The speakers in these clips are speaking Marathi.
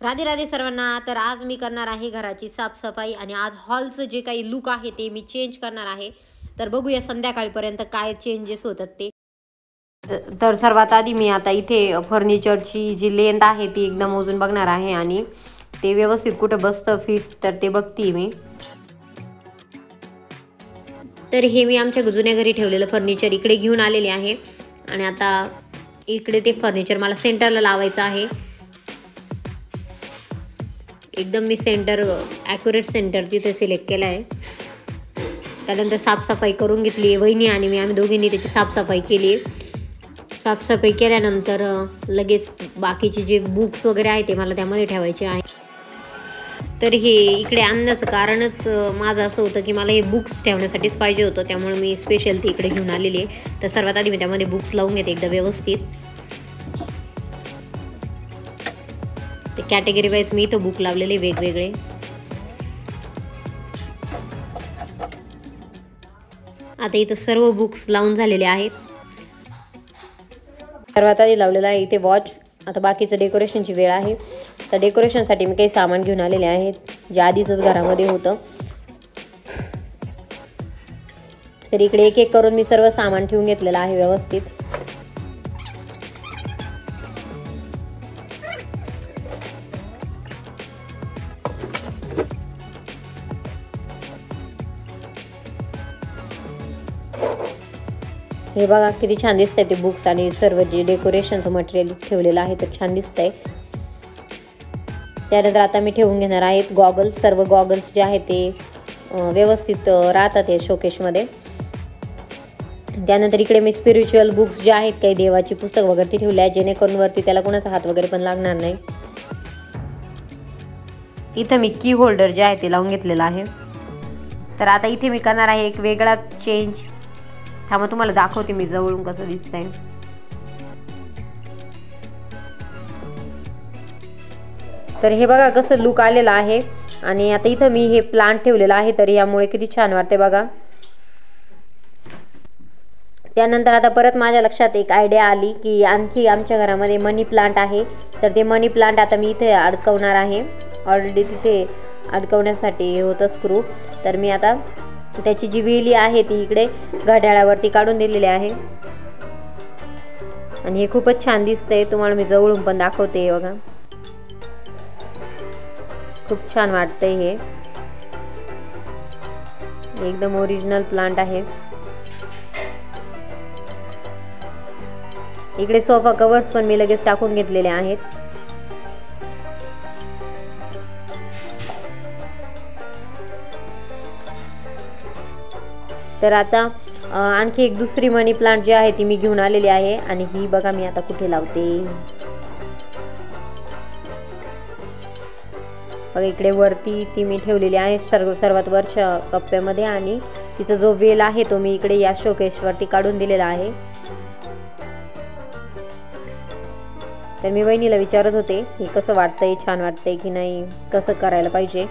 राधे राधे सर्वांना। तर आज मी करणार आहे घराची साफसफाई आणि आज हॉलचं जे काही लुक आहे ते मी चेंज करणार आहे। तर बघूया संध्याकाळपर्यंत काय चेंजेस होतात ते। तर सर्वात आधी मी आता इथे फर्निचरची जी लेंथ आहे ती एकदम मोजून बघणार आहे आणि ते व्यवस्थित कुठे बसतं फिट तर ते बघते मी। तर हे मी आमच्या जुन्या घरी ठेवलेलं फर्निचर इकडे घेऊन आलेले आहे आणि आता इकडे ते फर्निचर मला सेंटरला लावायचं आहे। एकदम मी सेंटर ॲक्युरेट सेंटर तिथे सिलेक्ट केला आहे। त्यानंतर साफसफाई करून घेतली आहे वहिनी आणि मी, आम्ही दोघींनी त्याची साफसफाई केली आहे। साफसफाई केल्यानंतर लगेच बाकीचे जे बुक्स वगैरे आहे ते मला त्यामध्ये ठेवायचे आहे। तर हे इकडे आणण्याचं कारणच माझं असं होतं की मला हे बुक्स ठेवण्यासाठीच पाहिजे होतं, त्यामुळे मी स्पेशल ते इकडे घेऊन आलेली आहे। तर सर्वात आधी मी त्यामध्ये बुक्स लावून घेते एकदा व्यवस्थित। ते कॅटेगरी वाईज मी इथं बुक लावलेले वेगवेगळे। आता इथं सर्व बुक्स लावून झालेले आहेत। सर्वात आधी लावलेला आहे इथे वॉच। आता बाकीचं डेकोरेशनची वेळ आहे। तर डेकोरेशनसाठी मी काही सामान घेऊन आलेले आहेत जे आधीच घरामध्ये होतं। तर इकडे एक एक करून मी सर्व सामान ठेवून घेतलेलं आहे व्यवस्थित। हे बघा किती छान दिसतंय ते बुक्स आणि सर्व जे डेकोरेशनचं मटेरियल ठेवलेलं आहे ते छान दिसतंय। त्यानंतर आता मी ठेवून घेणार आहेत गॉगल्स। सर्व गॉगल्स जे आहेत ते व्यवस्थित राहतात या शोकेशमध्ये। त्यानंतर इकडे मी स्पिरिच्युअल बुक्स जे आहेत काही देवाची पुस्तक वगैरे ती ठेवली आहे जेणेकरून वरती त्याला कोणाचा हात वगैरे पण लागणार नाही। इथं मी की होल्डर जे आहे ते लावून घेतलेलं आहे। तर आता इथे मी करणार आहे एक वेगळा चेंज। थांबा तुम्हाला दाखवते मी जवळून कसं दिसतंय। तर हे बघा कसं लुक आलेलं आहे आणि आता इथं मी हे प्लांट ठेवलेलं आहे तर यामुळे किती छान वाटते बघा। त्यानंतर आता परत माझ्या लक्षात एक आयडिया आली की आणखी आमच्या घरामध्ये मनी प्लांट आहे तर ते मनी प्लांट आता मी इथे अडकवणार आहे। ऑलरेडी तिथे अडकवण्यासाठी होतं स्क्रू, तर मी आता त्याची जी वेली आहे ती इकडे घड्याळावरती काढून दिलेली आहे आणि हे खूपच छान दिसतंय। तुम्हाला मी जवळून पण दाखवते बघा, खूप छान वाटतंय। हे एकदम ओरिजिनल प्लांट आहे। इकडे सोफा कव्हर्स पण मी लगेच टाकून घेतलेले आहेत। तर आता आणखी एक दुसरी मनी प्लांट जी आहे ती मी घेऊन आलेली आहे आणि ही बघा मी आता कुठे लावते बघा। इकडे वरती ती मी ठेवलेली आहे सर्वात वरच्या कप्प्यामध्ये आणि तिचा जो वेल आहे तो मी इकडे या शोकेसवरती काढून दिलेला आहे। तर मी वहिनीला विचारत होते हे कसं वाटतंय, छान वाटतंय की नाही, कसं करायला पाहिजे।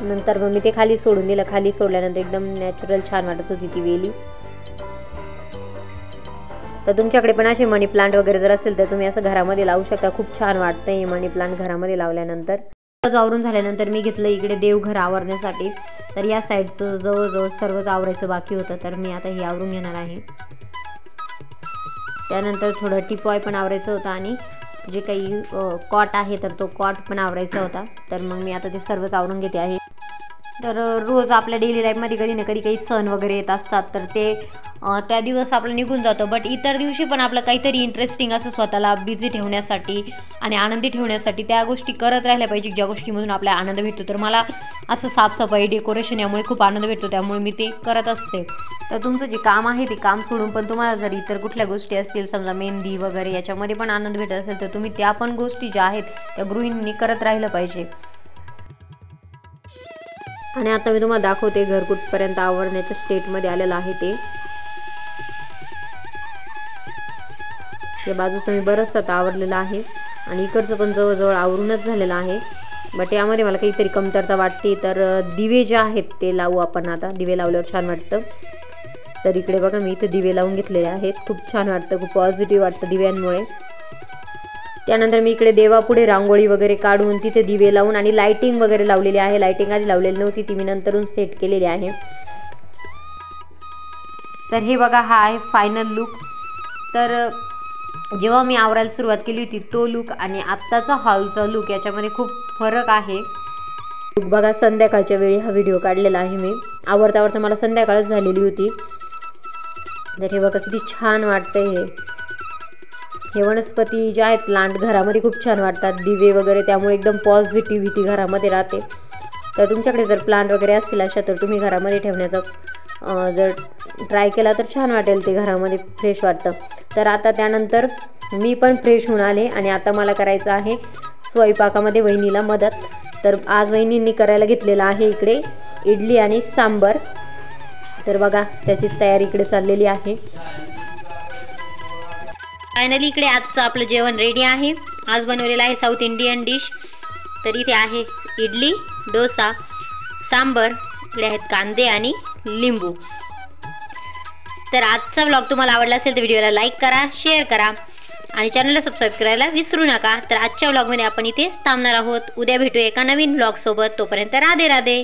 नंतर मग मी ते खाली सोडून दिलं। खाली सोडल्यानंतर एकदम नॅचरल छान वाटत होती ती वेली। तर तुमच्याकडे पण असे मनी प्लांट वगैरे जर असेल तर तुम्ही असं घरामध्ये लावू शकता। खूप छान वाटतं हे मनी प्लांट घरामध्ये लावल्यानंतर। आवरून झाल्यानंतर मी घेतलं इकडे देवघर आवरण्यासाठी। तर या साईडचं जवळजवळ सर्वच आवरायचं बाकी होतं तर मी आता हे आवरून घेणार आहे। त्यानंतर थोडं टिपॉय पण आवरायचं होतं आणि जे काही कॉट आहे तर तो कॉट पण आवरायचा होता। तर मग मी आता ते सर्वच आवरून घेते आहे। तर रोज आपल्या डेली लाईफमध्ये कधी ना कधी काही सण वगैरे येत असतात तर ते त्या दिवस आपलं निघून जातो, बट इतर दिवशी पण आपलं काहीतरी इंटरेस्टिंग असं स्वतःला बिझी ठेवण्यासाठी आणि आनंदी ठेवण्यासाठी त्या गोष्टी करत राहिल्या पाहिजे ज्या गोष्टीमधून आपल्याला आनंद भेटतो। तर मला असं साफसफाई डेकोरेशन यामुळे खूप आनंद भेटतो, त्यामुळे मी ते करत असते। तर तुमचं जे काम आहे ते काम सोडून पण तुम्हाला जर इतर कुठल्या गोष्टी असतील समजा मेहंदी वगैरे याच्यामध्ये पण आनंद भेटत असेल तर तुम्ही त्या पण गोष्टी ज्या आहेत त्या गृहिणींनी करत राहिलं पाहिजे। आणि आता मी तुम्हाला दाखवते घर कुठपर्यंत आवरण्याच्या स्टेटमध्ये आलेलं आहे ते। या बाजूचं मी बरंच आता आवरलेलं आहे आणि इकडचं पण जवळजवळ आवरूनच झालेलं आहे, बट यामध्ये मला काहीतरी कमतरता वाटते। तर दिवे जे आहेत ते लावू आपण आता। दिवे लावल्यावर छान वाटतं। तर इकडे बघा मी इथे दिवे लावून घेतलेले आहेत। खूप छान वाटतं, खूप पॉझिटिव्ह वाटतं दिव्यांमुळे। त्यानंतर मी इकडे देवापुढे रांगोळी वगैरे काढून तिथे दिवे लावून आणि लाइटिंग वगैरे लावलेली आहे. लाइटिंग आधी लावलेली नव्हती, ती मी नंतरून सेट केलेली आहे. तर हे बघा, हा आहे फायनल लुक. तर जेव्हा मी आवरायला सुरुवात केली होती तो लुक आणि आत्ताचा हॉलचा लुक याच्यामध्ये खूप फरक आहे. बघा, संध्याकाळच्या वेळी हा व्हिडिओ काढलेला आहे मी. आवरता मला संध्याकाळच झालेली होती. तर हे बघा किती छान वाटतंय. हे वनस्पती जे आहेत प्लांट घरामध्ये खूप छान वाटतात, दिवे वगैरे, त्यामुळे एकदम पॉझिटिव्हिटी घरामध्ये राहते. तर तुमच्याकडे जर प्लांट वगैरे असतील अशा तर तुम्ही घरामध्ये ठेवण्याचा जर ट्राय केला तर छान वाटेल, ते घरामध्ये फ्रेश वाटतं. तर आता त्यानंतर मी पण फ्रेश होऊन आले आणि आता मला करायचं आहे स्वयंपाकामध्ये वहिनीला मदत. तर आज वहिनींनी करायला घेतलेलं आहे इकडे इडली आणि सांबर. तर बघा, त्याची तयारी इकडे चाललेली आहे. फायनली इकडे आजचं आपलं जेवण रेडी आहे. आज बनवलेलं आहे साऊथ इंडियन डिश. तर इथे आहे इडली, डोसा, सांबर, इकडे आहेत कांदे आणि लिंबू. तर आजचा व्लॉग तुम्हाला आवडला असेल तर व्हिडिओला लाईक करा, शेअर करा आणि चॅनलला सबस्क्राईब करायला विसरू नका. तर आजच्या व्लॉगमध्ये आपण इथेच थांबणार आहोत. उद्या भेटूया एका नवीन व्लॉगसोबत. तोपर्यंत राधे राधे.